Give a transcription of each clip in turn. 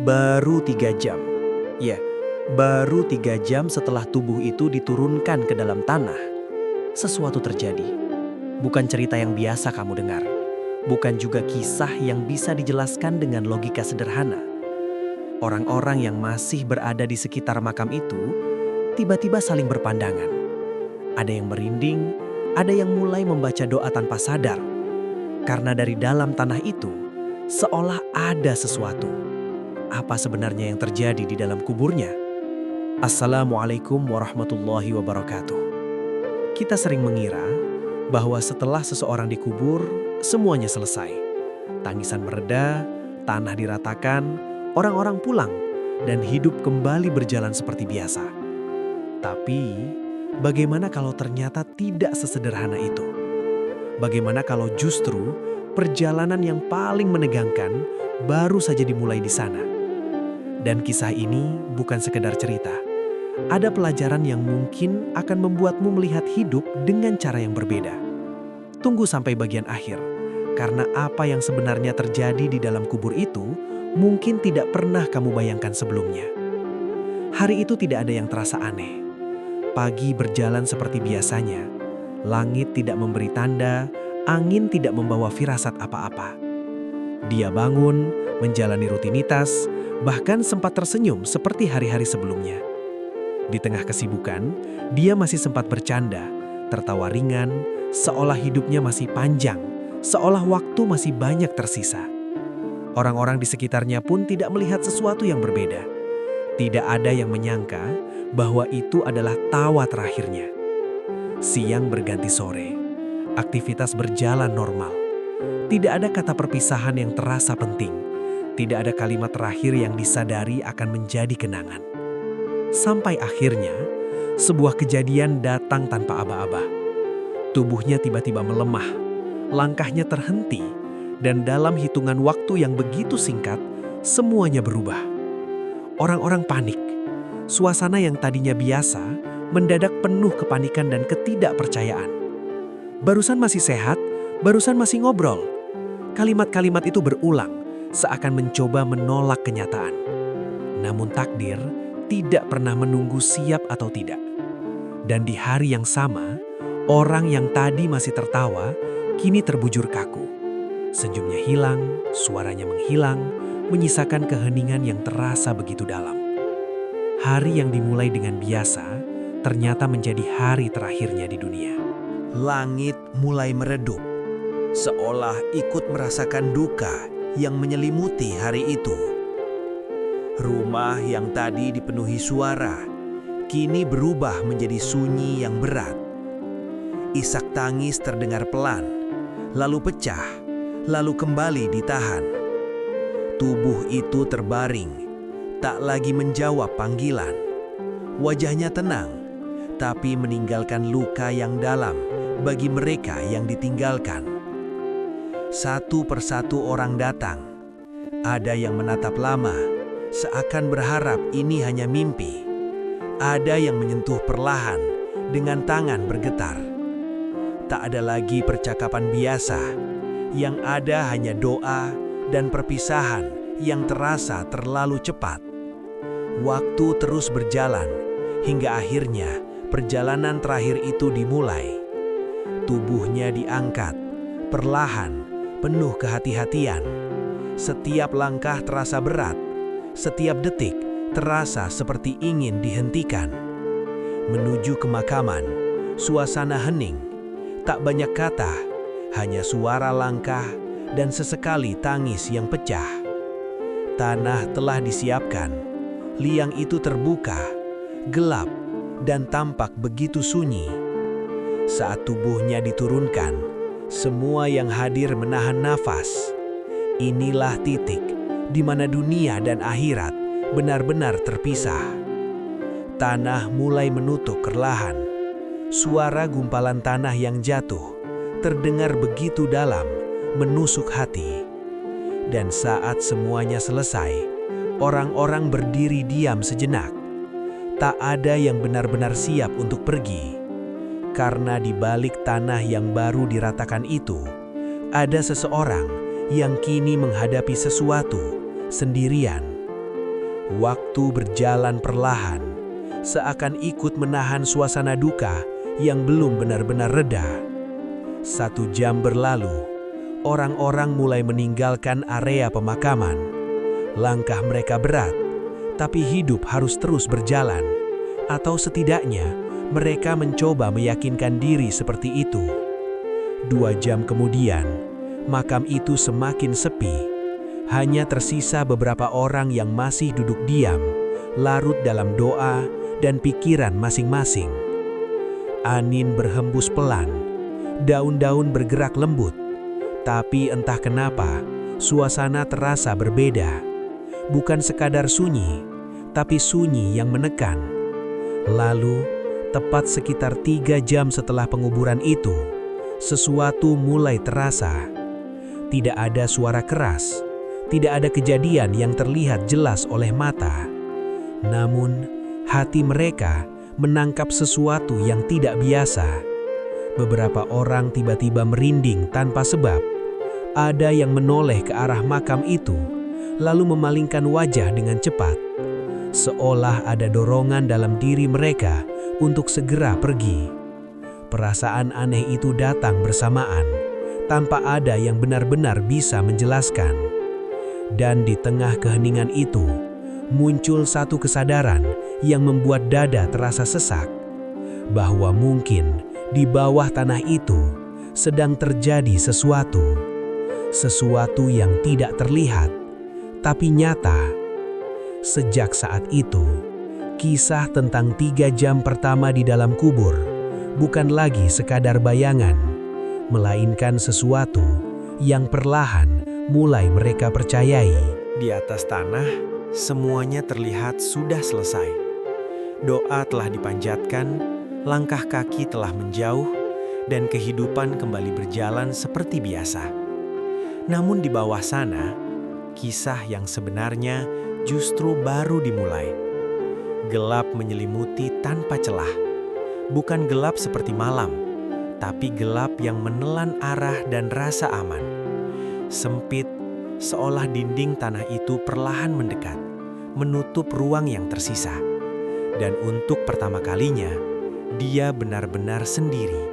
Baru 3 jam. Ya, baru 3 jam setelah tubuh itu diturunkan ke dalam tanah, sesuatu terjadi. Bukan cerita yang biasa kamu dengar. Bukan juga kisah yang bisa dijelaskan dengan logika sederhana. Orang-orang yang masih berada di sekitar makam itu tiba-tiba saling berpandangan. Ada yang merinding, ada yang mulai membaca doa tanpa sadar. Karena dari dalam tanah itu, seolah ada sesuatu. Apa sebenarnya yang terjadi di dalam kuburnya? Assalamualaikum warahmatullahi wabarakatuh. Kita sering mengira bahwa setelah seseorang dikubur, semuanya selesai. Tangisan mereda, tanah diratakan, orang-orang pulang, dan hidup kembali berjalan seperti biasa. Tapi, bagaimana kalau ternyata tidak sesederhana itu? Bagaimana kalau justru perjalanan yang paling menegangkan baru saja dimulai di sana? Dan kisah ini bukan sekedar cerita. Ada pelajaran yang mungkin akan membuatmu melihat hidup dengan cara yang berbeda. Tunggu sampai bagian akhir, karena apa yang sebenarnya terjadi di dalam kubur itu mungkin tidak pernah kamu bayangkan sebelumnya. Hari itu tidak ada yang terasa aneh. Pagi berjalan seperti biasanya. Langit tidak memberi tanda, angin tidak membawa firasat apa-apa. Dia bangun, menjalani rutinitas, bahkan sempat tersenyum seperti hari-hari sebelumnya. Di tengah kesibukan, dia masih sempat bercanda, tertawa ringan, seolah hidupnya masih panjang, seolah waktu masih banyak tersisa. Orang-orang di sekitarnya pun tidak melihat sesuatu yang berbeda. Tidak ada yang menyangka bahwa itu adalah tawa terakhirnya. Siang berganti sore, aktivitas berjalan normal. Tidak ada kata perpisahan yang terasa penting. Tidak ada kalimat terakhir yang disadari akan menjadi kenangan. Sampai akhirnya, sebuah kejadian datang tanpa aba-aba. Tubuhnya tiba-tiba melemah, langkahnya terhenti, dan dalam hitungan waktu yang begitu singkat, semuanya berubah. Orang-orang panik. Suasana yang tadinya biasa, mendadak penuh kepanikan dan ketidakpercayaan. Barusan masih sehat, barusan masih ngobrol. Kalimat-kalimat itu berulang, seakan mencoba menolak kenyataan. Namun takdir tidak pernah menunggu siap atau tidak. Dan di hari yang sama, orang yang tadi masih tertawa, kini terbujur kaku. Senyumnya hilang, suaranya menghilang, menyisakan keheningan yang terasa begitu dalam. Hari yang dimulai dengan biasa, ternyata menjadi hari terakhirnya di dunia. Langit mulai meredup, seolah ikut merasakan duka yang menyelimuti hari itu. Rumah yang tadi dipenuhi suara, kini berubah menjadi sunyi yang berat. Isak tangis terdengar pelan, lalu pecah, lalu kembali ditahan. Tubuh itu terbaring, tak lagi menjawab panggilan. Wajahnya tenang, tapi meninggalkan luka yang dalam bagi mereka yang ditinggalkan. Satu persatu orang datang. Ada yang menatap lama, seakan berharap ini hanya mimpi. Ada yang menyentuh perlahan dengan tangan bergetar. Tak ada lagi percakapan biasa, yang ada hanya doa dan perpisahan yang terasa terlalu cepat. Waktu terus berjalan, hingga akhirnya perjalanan terakhir itu dimulai. Tubuhnya diangkat, perlahan, penuh kehati-hatian. Setiap langkah terasa berat, setiap detik terasa seperti ingin dihentikan. Menuju kemakaman, suasana hening, tak banyak kata, hanya suara langkah dan sesekali tangis yang pecah. Tanah telah disiapkan, liang itu terbuka, gelap, dan tampak begitu sunyi. Saat tubuhnya diturunkan, semua yang hadir menahan nafas. Inilah titik di mana dunia dan akhirat benar-benar terpisah. Tanah mulai menutup perlahan. Suara gumpalan tanah yang jatuh terdengar begitu dalam, menusuk hati. Dan saat semuanya selesai, orang-orang berdiri diam sejenak. Tak ada yang benar-benar siap untuk pergi. Karena di balik tanah yang baru diratakan itu, ada seseorang yang kini menghadapi sesuatu sendirian. Waktu berjalan perlahan, seakan ikut menahan suasana duka yang belum benar-benar reda. 1 jam berlalu, orang-orang mulai meninggalkan area pemakaman. Langkah mereka berat, tapi hidup harus terus berjalan. Atau setidaknya, mereka mencoba meyakinkan diri seperti itu. 2 jam kemudian, makam itu semakin sepi. Hanya tersisa beberapa orang yang masih duduk diam, larut dalam doa dan pikiran masing-masing. Angin berhembus pelan, daun-daun bergerak lembut. Tapi entah kenapa, suasana terasa berbeda. Bukan sekadar sunyi, tapi sunyi yang menekan. Lalu, tepat sekitar 3 jam setelah penguburan itu, sesuatu mulai terasa. Tidak ada suara keras, tidak ada kejadian yang terlihat jelas oleh mata. Namun, hati mereka menangkap sesuatu yang tidak biasa. Beberapa orang tiba-tiba merinding tanpa sebab. Ada yang menoleh ke arah makam itu, lalu memalingkan wajah dengan cepat. Seolah ada dorongan dalam diri mereka untuk segera pergi. Perasaan aneh itu datang bersamaan, tanpa ada yang benar-benar bisa menjelaskan. Dan di tengah keheningan itu, muncul satu kesadaran yang membuat dada terasa sesak. Bahwa mungkin di bawah tanah itu sedang terjadi sesuatu. Sesuatu yang tidak terlihat, tapi nyata. Sejak saat itu, kisah tentang 3 jam pertama di dalam kubur bukan lagi sekadar bayangan, melainkan sesuatu yang perlahan mulai mereka percayai. Di atas tanah, semuanya terlihat sudah selesai. Doa telah dipanjatkan, langkah kaki telah menjauh, dan kehidupan kembali berjalan seperti biasa. Namun di bawah sana, kisah yang sebenarnya justru baru dimulai. Gelap menyelimuti tanpa celah. Bukan gelap seperti malam, tapi gelap yang menelan arah dan rasa aman. Sempit, seolah dinding tanah itu perlahan mendekat, menutup ruang yang tersisa. Dan untuk pertama kalinya, dia benar-benar sendiri.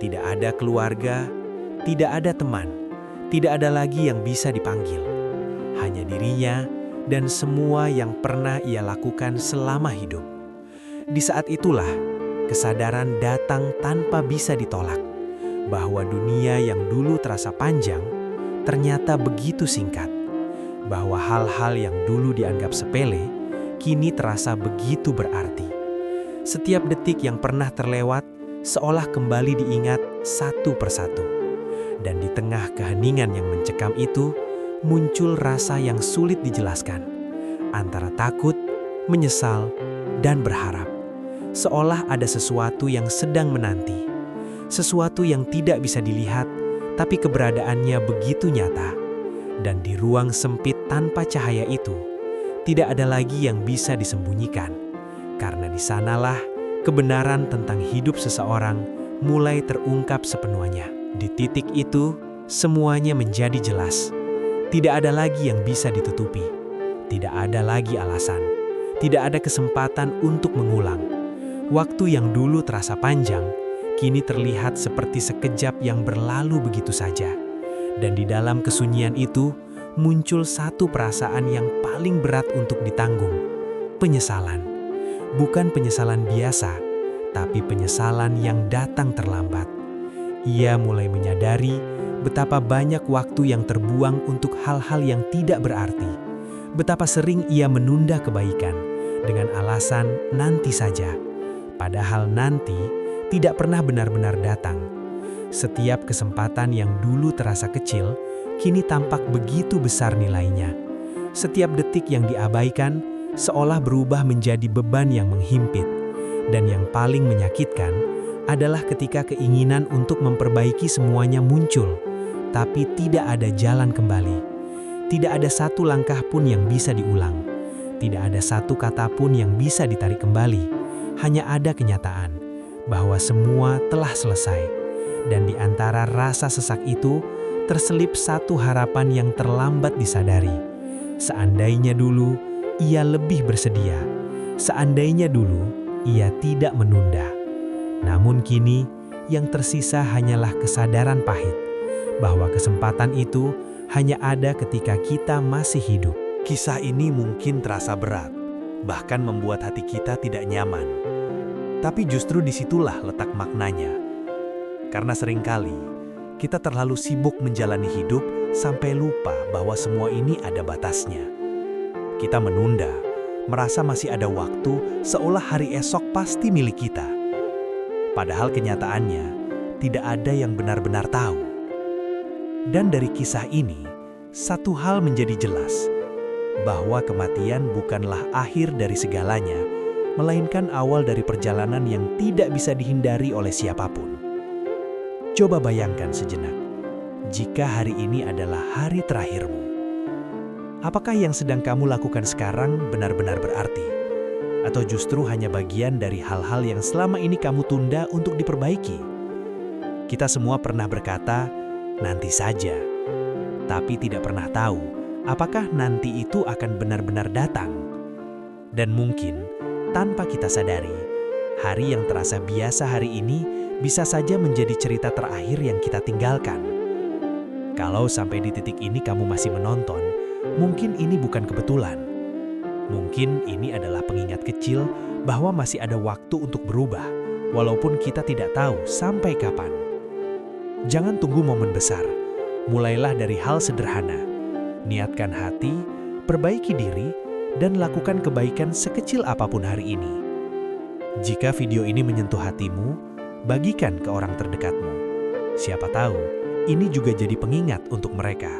Tidak ada keluarga, tidak ada teman, tidak ada lagi yang bisa dipanggil. Hanya dirinya dan semua yang pernah ia lakukan selama hidup. Di saat itulah, kesadaran datang tanpa bisa ditolak, bahwa dunia yang dulu terasa panjang, ternyata begitu singkat. Bahwa hal-hal yang dulu dianggap sepele, kini terasa begitu berarti. Setiap detik yang pernah terlewat, seolah kembali diingat satu persatu. Dan di tengah keheningan yang mencekam itu, muncul rasa yang sulit dijelaskan, antara takut, menyesal, dan berharap. Seolah ada sesuatu yang sedang menanti, sesuatu yang tidak bisa dilihat, tapi keberadaannya begitu nyata. Dan di ruang sempit tanpa cahaya itu, tidak ada lagi yang bisa disembunyikan, karena di sanalah kebenaran tentang hidup seseorang mulai terungkap sepenuhnya. Di titik itu, semuanya menjadi jelas. Tidak ada lagi yang bisa ditutupi. Tidak ada lagi alasan. Tidak ada kesempatan untuk mengulang. Waktu yang dulu terasa panjang, kini terlihat seperti sekejap yang berlalu begitu saja. Dan di dalam kesunyian itu, muncul satu perasaan yang paling berat untuk ditanggung. Penyesalan. Bukan penyesalan biasa, tapi penyesalan yang datang terlambat. Ia mulai menyadari betapa banyak waktu yang terbuang untuk hal-hal yang tidak berarti. Betapa sering ia menunda kebaikan dengan alasan nanti saja. Padahal nanti tidak pernah benar-benar datang. Setiap kesempatan yang dulu terasa kecil, kini tampak begitu besar nilainya. Setiap detik yang diabaikan, seolah berubah menjadi beban yang menghimpit. Dan yang paling menyakitkan adalah ketika keinginan untuk memperbaiki semuanya muncul, tapi tidak ada jalan kembali. Tidak ada satu langkah pun yang bisa diulang. Tidak ada satu kata pun yang bisa ditarik kembali. Hanya ada kenyataan bahwa semua telah selesai. Dan di antara rasa sesak itu, terselip satu harapan yang terlambat disadari. Seandainya dulu, ia lebih bersedia. Seandainya dulu ia tidak menunda. Namun kini yang tersisa hanyalah kesadaran pahit bahwa kesempatan itu hanya ada ketika kita masih hidup. Kisah ini mungkin terasa berat, bahkan membuat hati kita tidak nyaman. Tapi justru disitulah letak maknanya. Karena seringkali kita terlalu sibuk menjalani hidup sampai lupa bahwa semua ini ada batasnya. Kita menunda, merasa masih ada waktu seolah hari esok pasti milik kita. Padahal kenyataannya tidak ada yang benar-benar tahu. Dan dari kisah ini, satu hal menjadi jelas, bahwa kematian bukanlah akhir dari segalanya, melainkan awal dari perjalanan yang tidak bisa dihindari oleh siapapun. Coba bayangkan sejenak, jika hari ini adalah hari terakhirmu. Apakah yang sedang kamu lakukan sekarang benar-benar berarti? Atau justru hanya bagian dari hal-hal yang selama ini kamu tunda untuk diperbaiki? Kita semua pernah berkata, nanti saja. Tapi tidak pernah tahu, apakah nanti itu akan benar-benar datang? Dan mungkin, tanpa kita sadari, hari yang terasa biasa hari ini bisa saja menjadi cerita terakhir yang kita tinggalkan. Kalau sampai di titik ini kamu masih menonton, mungkin ini bukan kebetulan. Mungkin ini adalah pengingat kecil bahwa masih ada waktu untuk berubah, walaupun kita tidak tahu sampai kapan. Jangan tunggu momen besar, mulailah dari hal sederhana. Niatkan hati, perbaiki diri, dan lakukan kebaikan sekecil apapun hari ini. Jika video ini menyentuh hatimu, bagikan ke orang terdekatmu. Siapa tahu, ini juga jadi pengingat untuk mereka.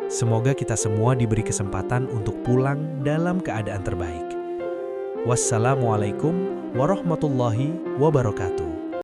Semoga kita semua diberi kesempatan untuk pulang dalam keadaan terbaik. Wassalamualaikum warahmatullahi wabarakatuh.